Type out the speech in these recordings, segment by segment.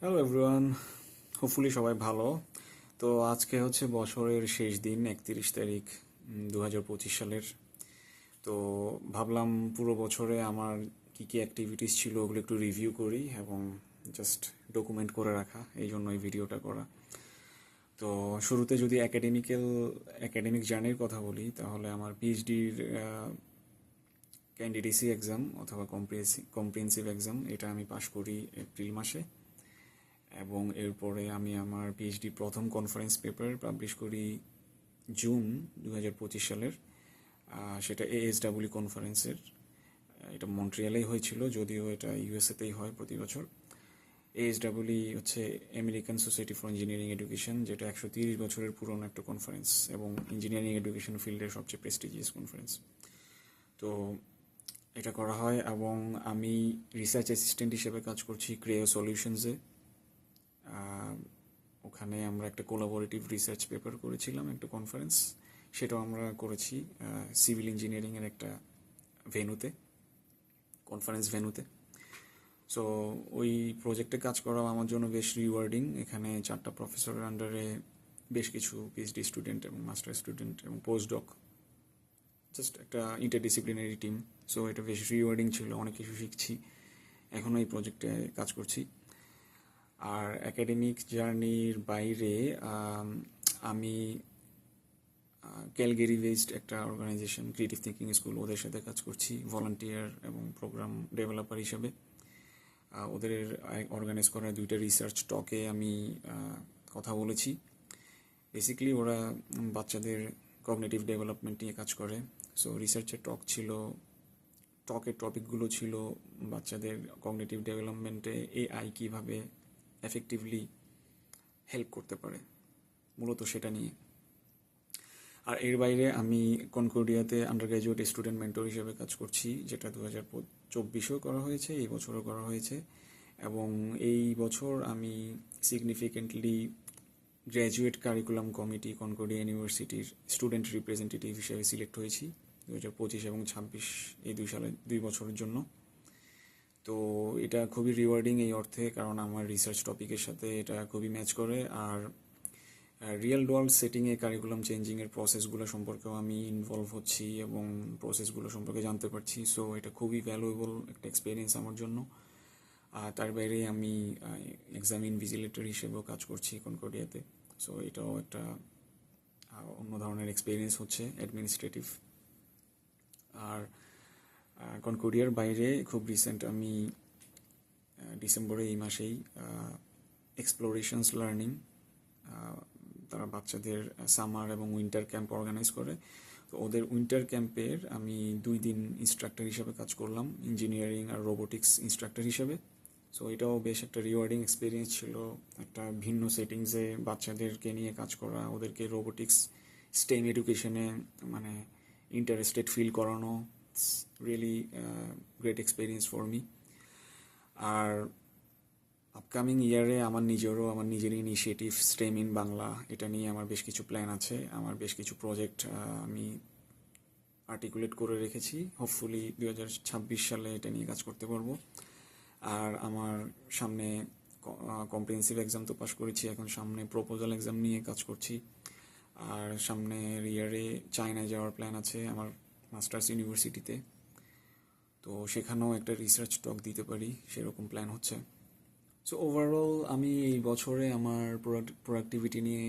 Hello everyone, hopefully সবাই ভালো। তো আজকে হচ্ছে বছরের শেষ দিন, 31 তারিখ 2025 সালের। তো ভাবলাম পুরো বছরে আমার কী কী অ্যাক্টিভিটিস ছিল ওগুলো একটু রিভিউ করি এবং জাস্ট ডকুমেন্ট করে রাখা, এই জন্য এই ভিডিওটা করা। তো শুরুতে যদি একাডেমিক জার্নির কথা বলি, তাহলে আমার পিএইচডির ক্যান্ডিডেসি এক্সাম অথবা কম্প্রিহেন্সিভ এক্সাম এটা আমি পাশ করি এপ্রিল মাসে। এবং এরপরে আমি আমার পিএইচডি প্রথম কনফারেন্স পেপার পাবলিশ করি জুন 2025 সালের। সেটা এএসডাব্লিউ কনফারেন্সের। এটা মন্ট্রিয়ালেই হয়েছিল, যদিও এটা ইউএসএতেই হয় প্রতি বছর। এএসডাব্লিউ হচ্ছে American society for engineering education, যেটা 130 বছরের পুরনো একটা কনফারেন্স এবং ইঞ্জিনিয়ারিং এডুকেশন ফিল্ডের সবচেয়ে প্রেস্টিজিয়াস কনফারেন্স। তো এটা করা হয় এবং আমি রিসার্চ অ্যাসিস্ট্যান্ট হিসেবে কাজ করছি ক্রেও সলিউশনসে। ওখানে আমরা একটা কোলাবোরেটিভ রিসার্চ পেপার করেছিলাম, একটা কনফারেন্স, সেটাও আমরা করেছি সিভিল ইঞ্জিনিয়ারিংয়ের একটা ভেন্যুতে, কনফারেন্স ভেন্যুতে। সো ওই প্রজেক্টে কাজ করা আমার জন্য বেশ রিওয়ার্ডিং। এখানে 4টা প্রফেসরের আন্ডারে বেশ কিছু পিএইচডি স্টুডেন্ট এবং মাস্টার স্টুডেন্ট এবং পোস্ট ডক, জাস্ট একটা ইন্টারডিসিপ্লিনারি টিম। সো এটা বেশ রিওয়ার্ডিং ছিল, অনেক কিছু শিখছি। এখনও এই প্রজেক্টে কাজ করছি। আর একাডেমিক জার্নির বাইরে আমি ক্যালগেরি বেসড একটা অর্গানাইজেশন ক্রিয়েটিভ থিঙ্কিং স্কুল, ওদের সাথে কাজ করছি ভলান্টিয়ার এবং প্রোগ্রাম ডেভেলপার হিসাবে। ওদের অর্গানাইজ করা 2টা রিসার্চ টকে আমি কথা বলেছি। বেসিক্যালি ওরা বাচ্চাদের কগনিটিভ ডেভেলপমেন্ট নিয়ে কাজ করে। সো রিসার্চের টকের টপিকগুলো ছিল বাচ্চাদের কগনিটিভ ডেভেলপমেন্টে এআই কীভাবে এফেক্টিভলি হেল্প করতে পারে, মূলত সেটা নিয়ে। আর এর বাইরে আমি কনকর্ডিয়াতে আন্ডার গ্র্যাজুয়েট স্টুডেন্ট মেন্টর হিসেবে কাজ করছি, যেটা 2024-এও করা হয়েছে, এই বছরও করা হয়েছে। এবং এই বছর আমি significantly graduate curriculum committee Concordia ইউনিভার্সিটির স্টুডেন্ট রিপ্রেজেন্টেটিভ হিসেবে সিলেক্ট হয়েছি 2025 এবং 2026 এই 2 বছরের জন্য। তো এটা খুবই রিওয়ার্ডিং এই অর্থে, কারণ আমার রিসার্চ টপিকের সাথে এটা খুবই ম্যাচ করে। আর রিয়েল ওয়ার্ল্ড সেটিংয়ে কারিকুলাম চেঞ্জিংয়ের প্রসেসগুলো সম্পর্কেও আমি ইনভলভ হচ্ছি এবং প্রসেসগুলো সম্পর্কে জানতে পারছি। সো এটা খুবই ভ্যালুয়েবল একটা এক্সপিরিয়েন্স আমার জন্য। আর তার বাইরে আমি এক্সাম ইনভিজিলেটর হিসেবেও কাজ করছি কনকর্ডিয়াতে। সো এটাও একটা অন্য ধরনের এক্সপিরিয়েন্স হচ্ছে অ্যাডমিনিস্ট্রেটিভ। আর কনকর্ডিয়ার বাইরে খুব রিসেন্ট আমি ডিসেম্বরে এই মাসেই এক্সপ্লোরেশনস লার্নিং, তারা বাচ্চাদের সামার এবং উইন্টার ক্যাম্প অর্গানাইজ করে। তো ওদের উইন্টার ক্যাম্পের আমি 2 দিন ইনস্ট্রাক্টর হিসেবে কাজ করলাম, ইঞ্জিনিয়ারিং আর রোবোটিক্স ইনস্ট্রাক্টর হিসেবে। সো এটাও বেশ একটা রিওয়ার্ডিং এক্সপিরিয়েন্স ছিল, একটা ভিন্ন সেটিংসে বাচ্চাদেরকে নিয়ে কাজ করা, ওদেরকে রোবোটিক্স স্টেম এডুকেশনে মানে ইন্টারেস্টেড ফিল করানো। Really great experience for me. আর আপকামিং ইয়ারে আমার নিজের ইনিশিয়েটিভ স্টেম ইন বাংলা, এটা নিয়ে আমার বেশ কিছু প্ল্যান আছে। আমার বেশ কিছু প্রজেক্ট আমি আর্টিকুলেট করে রেখেছি। হোপফুলি 2026 সালে এটা নিয়ে কাজ করতে পারবো। আর আমার সামনে কম্প্রিহেন্সিভ এক্সাম তো পাস করেছি, এখন সামনে প্রপোজাল এক্সাম নিয়ে কাজ করছি। আর সামনের ইয়ারে চায়নায় যাওয়ার প্ল্যান আছে আমার মাস্টার্স ইউনিভার্সিটিতে। তো সেখানেও একটা রিসার্চ টক দিতে পারি, সেরকম প্ল্যান হচ্ছে। সো ওভারঅল আমি এই বছরে আমার প্রোডাক্টিভিটি নিয়ে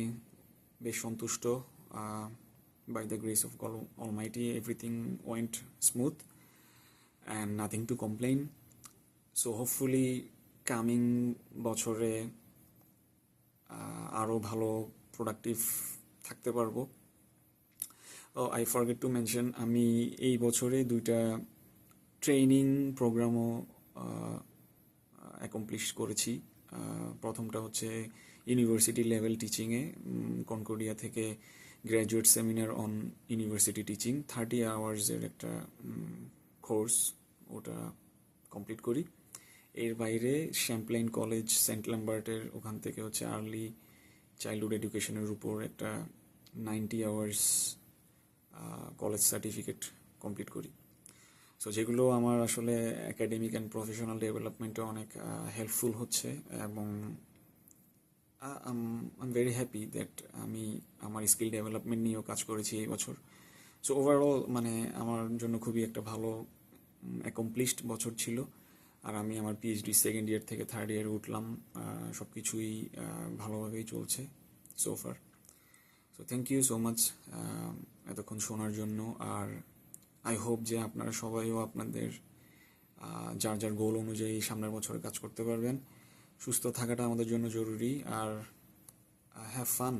বেশ সন্তুষ্ট। By the grace of almighty everything went smooth and nothing to complain. So hopefully coming বছরে আরও ভালো প্রোডাক্টিভ থাকতে পারবো। আই ফরগেট টু মেনশন, আমি এই বছরে 2টা ট্রেনিং প্রোগ্রামও অ্যাকমপ্লিশ করেছি। প্রথমটা হচ্ছে ইউনিভার্সিটি লেভেল টিচিংয়ে, কনকর্ডিয়া থেকে graduate seminar on university teaching, 30 আওয়ার্সের একটা কোর্স, ওটা কমপ্লিট করি। এর বাইরে শ্যাম্পলাইন কলেজ সেন্ট ল্যাম্বার্টের ওখান থেকে হচ্ছে আর্লি চাইল্ডহুড এডুকেশনের উপর একটা 90 আওয়ার্স কলেজ সার্টিফিকেট কমপ্লিট করি। সো যেগুলো আমার আসলে একাডেমিক অ্যান্ড প্রফেশনাল ডেভেলপমেন্টে অনেক হেল্পফুল হচ্ছে, এবং I am very happy that আমি আমার স্কিল ডেভেলপমেন্ট নিয়েও কাজ করেছি এই বছর। সো ওভারঅল মানে আমার জন্য খুবই একটা ভালো অ্যাকমপ্লিশড বছর ছিল। আর আমি আমার পিএইচডি সেকেন্ড ইয়ার থেকে থার্ড ইয়ারে উঠলাম, সব কিছুই ভালোভাবেই চলছে so far. So thank you so much এতক্ষণ শোনার জন্য। আর আই হোপ যে আপনারা সবাইও আপনাদের যার যার গোল অনুযায়ী সামনের বছরে কাজ করতে পারবেন। সুস্থ থাকাটা আমাদের জন্য জরুরি। আর have fun,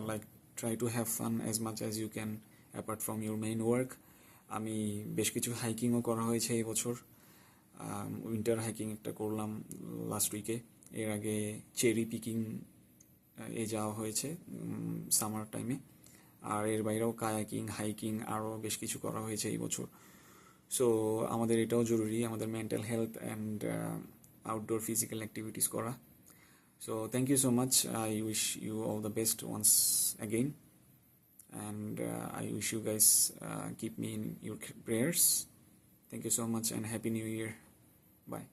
like try to have fun as much as you can apart from your main work. আমি বেশ কিছু হাইকিংও করা হয়েছে এই বছর। উইন্টার হাইকিং একটা করলাম লাস্ট উইকে। এর আগে চেরি পিকিং এ যাওয়া হয়েছে সামার টাইমে। আর এর বাইরেও কায়াকিং, হাইকিং আরও বেশ কিছু করা হয়েছে এই বছর। সো আমাদের এটাও জরুরি, আমাদের mental health and outdoor physical activities করা। So thank you so much. I wish you all the best once again, and I wish you guys keep me in your prayers. Thank you so much and Happy New Year. Bye.